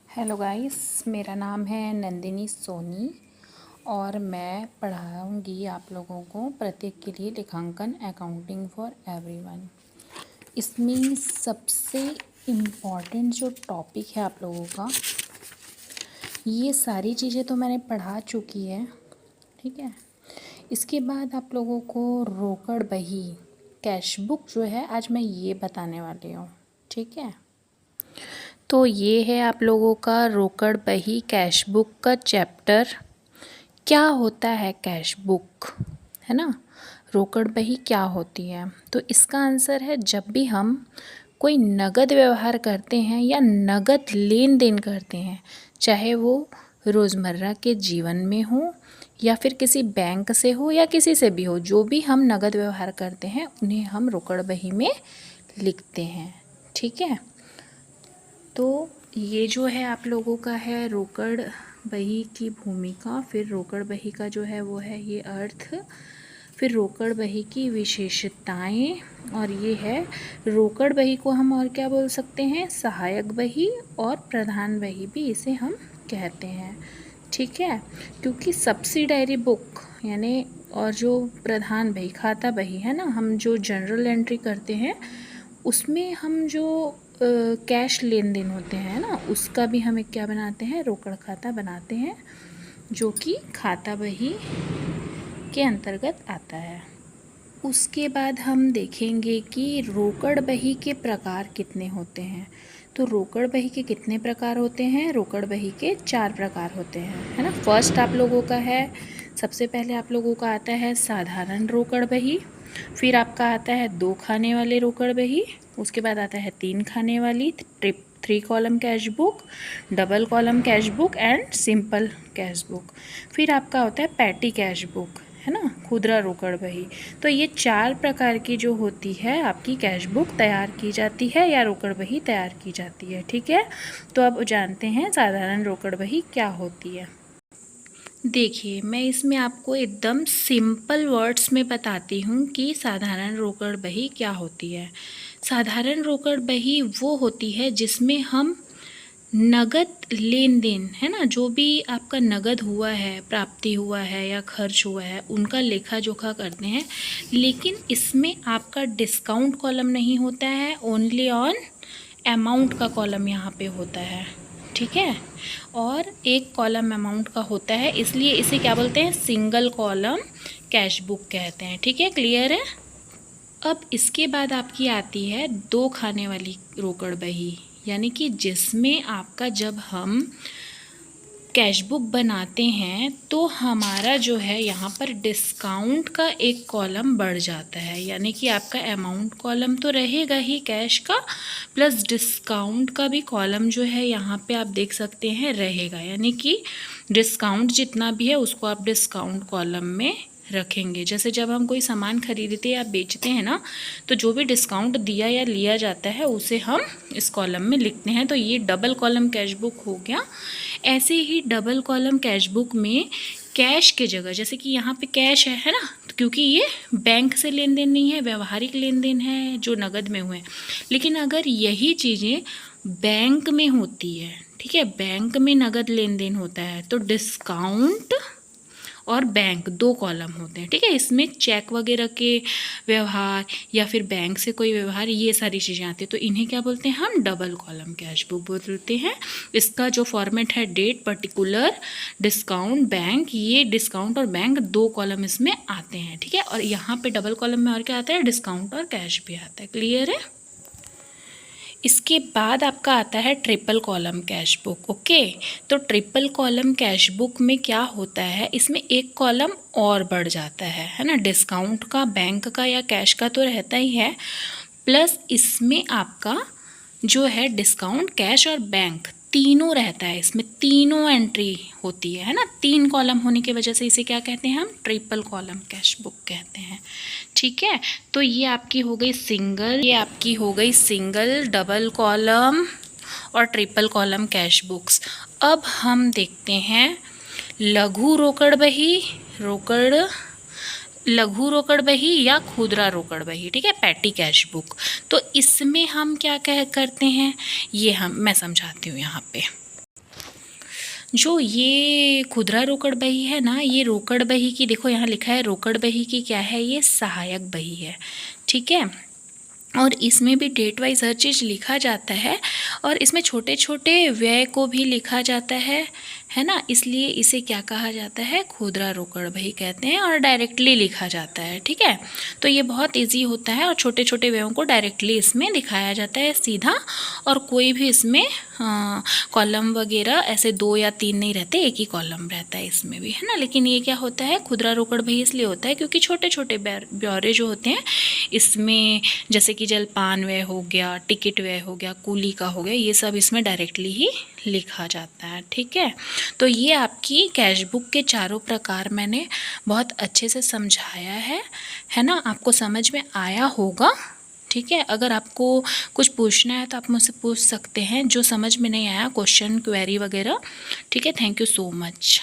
Hello guys, मेरा नाम है नंदिनी सोनी और मैं पढ़ाऊँगी आप लोगों को प्रत्येक के लिए लेखांकन अकाउंटिंग फॉर एवरीवन। इसमें सबसे इम्पॉर्टेंट जो टॉपिक है आप लोगों का, ये सारी चीज़ें तो मैंने पढ़ा चुकी है, ठीक है। इसके बाद आप लोगों को रोकड़ बही, कैश बुक जो है आज मैं ये बताने वाली हूँ, ठीक है। तो ये है आप लोगों का रोकड़ बही कैश बुक का चैप्टर। क्या होता है कैश बुक, है ना। रोकड़ बही क्या होती है, तो इसका आंसर है जब भी हम कोई नगद व्यवहार करते हैं या नगद लेन देन करते हैं, चाहे वो रोज़मर्रा के जीवन में हो या फिर किसी बैंक से हो या किसी से भी हो, जो भी हम नगद व्यवहार करते हैं उन्हें हम रोकड़ बही में लिखते हैं, ठीक है। तो ये जो है आप लोगों का है रोकड़ बही की भूमिका, फिर रोकड़ बही का जो है वो है ये अर्थ, फिर रोकड़ बही की विशेषताएं, और ये है रोकड़ बही को हम और क्या बोल सकते हैं, सहायक बही और प्रधान बही भी इसे हम कहते हैं, ठीक है। क्योंकि सब्सिडायरी बुक यानी और जो प्रधान बही खाता बही है ना, हम जो जनरल एंट्री करते हैं उसमें हम जो कैश लेन देन होते हैं ना, उसका भी हम एक क्या बनाते हैं, रोकड़ खाता बनाते हैं, जो कि खाता बही के अंतर्गत आता है। उसके बाद हम देखेंगे कि रोकड़ बही के प्रकार कितने होते हैं। तो रोकड़ बही के कितने प्रकार होते हैं, रोकड़ बही के 4 प्रकार होते हैं, है ना। फर्स्ट आप लोगों का है, सबसे पहले आप लोगों का आता है साधारण रोकड़ बही, फिर आपका आता है 2 खाने वाले रोकड़ बही, उसके बाद आता है 3 खाने वाली 3 column cash book, double column cash book and simple cash book, फिर आपका होता है पैटी कैश बुक, है ना, खुदरा रोकड़ बही। तो ये 4 प्रकार की जो होती है आपकी कैश बुक तैयार की जाती है या रोकड़ बही तैयार की जाती है, ठीक है। तो अब जानते हैं साधारण रोकड़ बही क्या होती है। देखिए, मैं इसमें आपको एकदम सिंपल वर्ड्स में बताती हूँ कि साधारण रोकड़ बही क्या होती है। साधारण रोकड़ बही वो होती है जिसमें हम नगद लेन देन, है ना, जो भी आपका नगद हुआ है, प्राप्ति हुआ है या खर्च हुआ है, उनका लेखा जोखा करते हैं, लेकिन इसमें आपका डिस्काउंट कॉलम नहीं होता है, ओनली ऑन अमाउंट का कॉलम यहाँ पे होता है, ठीक है। और एक कॉलम अमाउंट का होता है, इसलिए इसे क्या बोलते हैं, सिंगल कॉलम कैश बुक कहते हैं, ठीक है, क्लियर है। अब इसके बाद आपकी आती है 2 खाने वाली रोकड़ बही, यानी कि जिसमें आपका जब हम कैश बुक बनाते हैं तो हमारा जो है यहाँ पर डिस्काउंट का एक कॉलम बढ़ जाता है, यानी कि आपका अमाउंट कॉलम तो रहेगा ही कैश का, प्लस डिस्काउंट का भी कॉलम जो है यहाँ पे आप देख सकते हैं रहेगा, यानी कि डिस्काउंट जितना भी है उसको आप डिस्काउंट कॉलम में रखेंगे। जैसे जब हम कोई सामान खरीदते या बेचते हैं ना, तो जो भी डिस्काउंट दिया या लिया जाता है उसे हम इस कॉलम में लिखते हैं। तो ये डबल कॉलम कैश बुक हो गया। ऐसे ही डबल कॉलम कैश बुक में कैश के जगह, जैसे कि यहाँ पे कैश है ना, तो क्योंकि ये बैंक से लेन देन नहीं है, व्यवहारिक लेन देन है जो नगद में हुए, लेकिन अगर यही चीज़ें बैंक में होती है, ठीक है, बैंक में नगद लेन देन होता है, तो डिस्काउंट और बैंक 2 कॉलम होते हैं, ठीक है। इसमें चेक वगैरह के व्यवहार या फिर बैंक से कोई व्यवहार, ये सारी चीज़ें आती हैं, तो इन्हें क्या बोलते हैं, हम डबल कॉलम कैश बुक बोलते हैं। इसका जो फॉर्मेट है, डेट, पर्टिकुलर, डिस्काउंट, बैंक, ये डिस्काउंट और बैंक 2 कॉलम इसमें आते हैं, ठीक है। और यहाँ पे डबल कॉलम में और क्या आता है, डिस्काउंट और कैश भी आता है, क्लियर है। इसके बाद आपका आता है triple column cash book, okay. तो ट्रिपल कॉलम कैश बुक में क्या होता है, इसमें एक कॉलम और बढ़ जाता है ना, डिस्काउंट का, बैंक का या कैश का तो रहता ही है, प्लस इसमें आपका जो है डिस्काउंट, कैश और बैंक तीनों रहता है, इसमें तीनों एंट्री होती है ना। 3 कॉलम होने की वजह से इसे क्या कहते हैं, हम ट्रिपल कॉलम कैश बुक कहते हैं, ठीक है। तो ये आपकी हो गई सिंगल, ये आपकी हो गई सिंगल, डबल कॉलम और ट्रिपल कॉलम कैश बुक्स। अब हम देखते हैं लघु रोकड़ बही, लघु रोकड़ बही या खुदरा रोकड़ बही, ठीक है, पैटी कैश बुक। तो इसमें हम क्या करते हैं, ये मैं समझाती हूँ यहाँ पे। जो ये खुदरा रोकड़ बही है ना, ये रोकड़ बही की, देखो यहाँ लिखा है रोकड़ बही की क्या है, ये सहायक बही है, ठीक है। और इसमें भी डेट वाइज हर चीज़ लिखा जाता है और इसमें छोटे छोटे व्यय को भी लिखा जाता है ना, इसलिए इसे क्या कहा जाता है, खुदरा रोकड़ बही कहते हैं और डायरेक्टली लिखा जाता है, ठीक है। तो ये बहुत इजी होता है और छोटे छोटे व्ययों को डायरेक्टली इसमें दिखाया जाता है सीधा, और कोई भी इसमें कॉलम वगैरह ऐसे 2 या 3 नहीं रहते, एक ही कॉलम रहता है इसमें भी, है ना। लेकिन ये क्या होता है, खुदरा रोकड़ बही इसलिए होता है क्योंकि छोटे छोटे ब्यौरे जो होते हैं इसमें, जैसे कि जलपान व्यय हो गया, टिकट व्यय हो गया, कूली का हो गया, ये सब इसमें डायरेक्टली ही लिखा जाता है, ठीक है। तो ये आपकी कैश बुक के चारों प्रकार मैंने बहुत अच्छे से समझाया है ना, आपको समझ में आया होगा, ठीक है। अगर आपको कुछ पूछना है तो आप मुझसे पूछ सकते हैं, जो समझ में नहीं आया क्वेश्चन क्वेरी वगैरह, ठीक है। Thank you so much.